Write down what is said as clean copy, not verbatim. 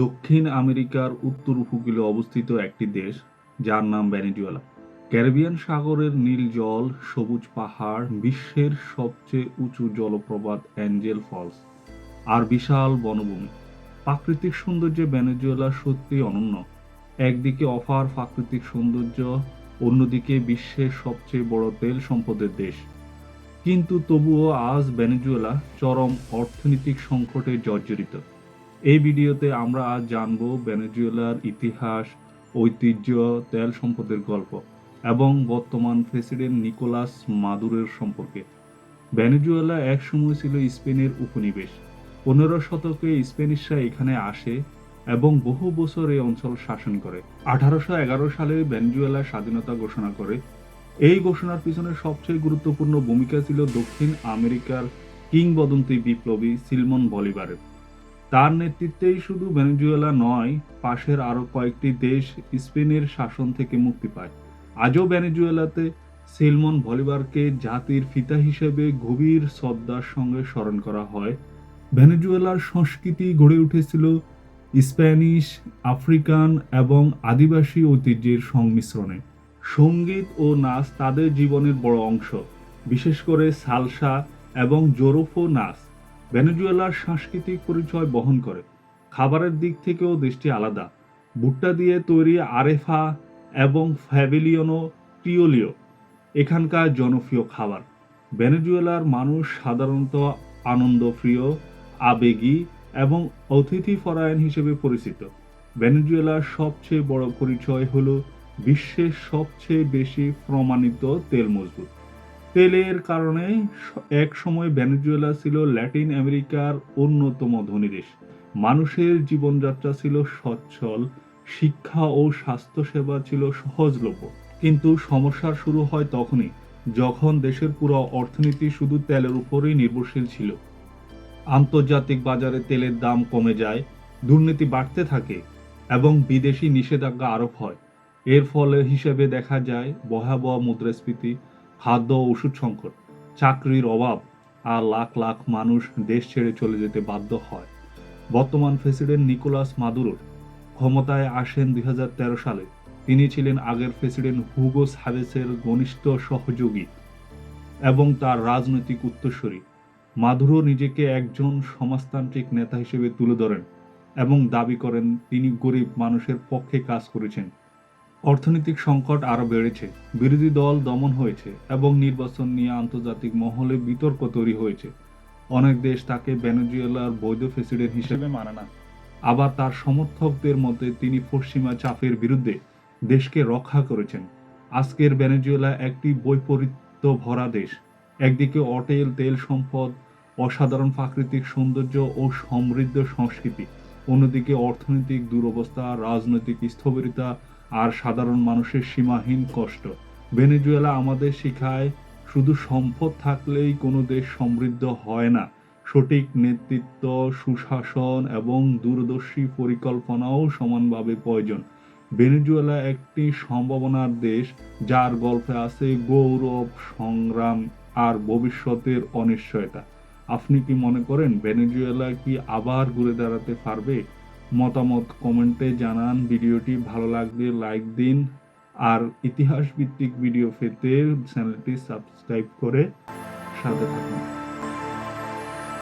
দক্ষিণ আমেরিকার উত্তর উপকূলে অবস্থিত একটি দেশ যার নাম ভেনেজুয়েলা। ক্যারিবিয়ান সাগরের নীল জল, সবুজ পাহাড়, বিশ্বের সবচেয়ে উঁচু জলপ্রপাত অ্যাঞ্জেল ফলস আর বিশাল বনভূমি। প্রাকৃতিক সৌন্দর্যে ভেনেজুয়েলা সত্যিই অনন্য। একদিকে অপার প্রাকৃতিক সৌন্দর্য, অন্যদিকে বিশ্বের সবচেয়ে বড় তেল সম্পদের দেশ। কিন্তু তবুও আজ ভেনেজুয়েলা চরম অর্থনৈতিক সংকটে জর্জরিত। এই ভিডিওতে আমরা আজ জানব ভেনেজুয়েলার ইতিহাস, ঐতিহ্য, তেল সম্পদের গল্প এবং বর্তমান প্রেসিডেন্ট নিকোলাস মাদুরোর সম্পর্কে। ভেনেজুয়েলা একসময় ছিল স্পেনের উপনিবেশ। 15 শতকে স্প্যানিশরা এখানে আসে এবং বহু বছর এই অঞ্চল শাসন করে। 1811 সালে ভেনেজুয়েলা স্বাধীনতা ঘোষণা করে। এই ঘোষণার পিছনে সবচেয়ে গুরুত্বপূর্ণ ভূমিকা ছিল দক্ষিণ আমেরিকার কিংবদন্তি বিপ্লবী সিমন বলিভারের। তার নেতৃত্বেই শুধু ভেনেজুয়েলা নয়, পাশের আরও কয়েকটি দেশ স্পেনের শাসন থেকে মুক্তি পায়। আজও ভেনেজুয়েলাতে সিমন বলিভারকে জাতির পিতা হিসেবে গভীর শ্রদ্ধার সঙ্গে স্মরণ করা হয়। ভেনেজুয়েলার সংস্কৃতি গড়ে উঠেছিল স্প্যানিশ, আফ্রিকান এবং আদিবাসী ঐতিহ্যের সংমিশ্রণে। সঙ্গীত ও নাচ তাদের জীবনের বড় অংশ, বিশেষ করে সালসা এবং জোরোফো নাচ ভেনেজুয়েলার সাংস্কৃতিক পরিচয় বহন করে। খাবারের দিক থেকেও দেশটি আলাদা। ভুট্টা দিয়ে তৈরি আরেফা এবং ফ্যাবিলিয়নো ক্রিওলিও এখানকার জনপ্রিয় খাবার। ভেনেজুয়েলার মানুষ সাধারণত আনন্দপ্রিয়, আবেগী এবং অতিথিপরায়ণ হিসেবে পরিচিত। ভেনেজুয়েলার সবচেয়ে বড় পরিচয় হল বিশ্বের সবচেয়ে বেশি প্রমাণিত তেল মজুদ। তেলের কারণে এক সময় ভেনেজুয়েলা ছিল ল্যাটিন আমেরিকার অন্যতম ধনী দেশ। মানুষের জীবনযাত্রা ছিল সচ্ছল, শিক্ষা ও স্বাস্থ্যসেবা ছিল সহজলভ্য। কিন্তু সমস্যা শুরু হয় তখনই, যখন দেশের পুরো অর্থনীতি শুধু তেলের উপরেই নির্ভরশীল ছিল। আন্তর্জাতিক বাজারে তেলের দাম কমে যায়, দুর্নীতি বাড়তে থাকে এবং বিদেশি নিষেধাজ্ঞা আরোপ হয়। এর ফলে হিসেবে দেখা যায় ভয়াবহ মুদ্রাস্ফীতি, খাদ্য ও ওষুধ সংকট, চাকরির অভাব, আর লাখ লাখ মানুষ দেশ ছেড়ে চলে যেতে বাধ্য হয়। বর্তমান প্রেসিডেন্ট নিকোলাস মাদুরো ক্ষমতায় আসেন 2013 সালে। তিনি ছিলেন আগের প্রেসিডেন্ট হুগো চাভেজের ঘনিষ্ঠ সহযোগী এবং তার রাজনৈতিক উত্তরসূরি। মাদুরো নিজেকে একজন সমাজতান্ত্রিক নেতা হিসেবে তুলে ধরেন এবং দাবি করেন তিনি গরিব মানুষের পক্ষে কাজ করেছেন। অর্থনৈতিক সংকট আরও বেড়েছে, বিরোধী দল দমন হয়েছে এবং নির্বাচন নিয়ে আন্তর্জাতিক মহলে বিতর্ক তৈরি হয়েছে। অনেক দেশ তাকে ভেনেজুয়েলার বৈধ প্রেসিডেন্ট হিসেবে মানে না। আবার তার সমর্থকদের মধ্যে তিনি পশ্চিমা চাপের বিরুদ্ধে দেশকে রক্ষা করেছেন। আজকের ভেনেজুয়েলা একটি বৈপরীত্য ভরা দেশ। একদিকে অটেল তেল সম্পদ, অসাধারণ প্রাকৃতিক সৌন্দর্য ও সমৃদ্ধ সংস্কৃতি, অন্যদিকে অর্থনৈতিক দুরবস্থা, রাজনৈতিক স্থবিরতা আর সাধারণ মানুষের সীমাহীন কষ্ট। ভেনেজুয়েলা আমাদের শেখায় শুধু সম্পদ থাকলেই কোনো দেশ সমৃদ্ধ হয় না, সঠিক নেতৃত্ব, সুশাসন এবং দূরদর্শী পরিকল্পনাও সমানভাবে প্রয়োজন। ভেনেজুয়েলা একটি সম্ভাবনার দেশ, যার গল্পে আছে গৌরব, সংগ্রাম আর ভবিষ্যতের অনিশ্চয়তা। আপনি কি মনে করেন ভেনেজুয়েলা কি আবার ঘুরে দাঁড়াতে পারবে? মতামত কমেন্টে জানান। ভিডিওটি ভালো লাগলে লাইক দিন, আর ইতিহাস ভিত্তিক ভিডিও পেতে চ্যানেলটি সাবস্ক্রাইব করে সাথে থাকুন।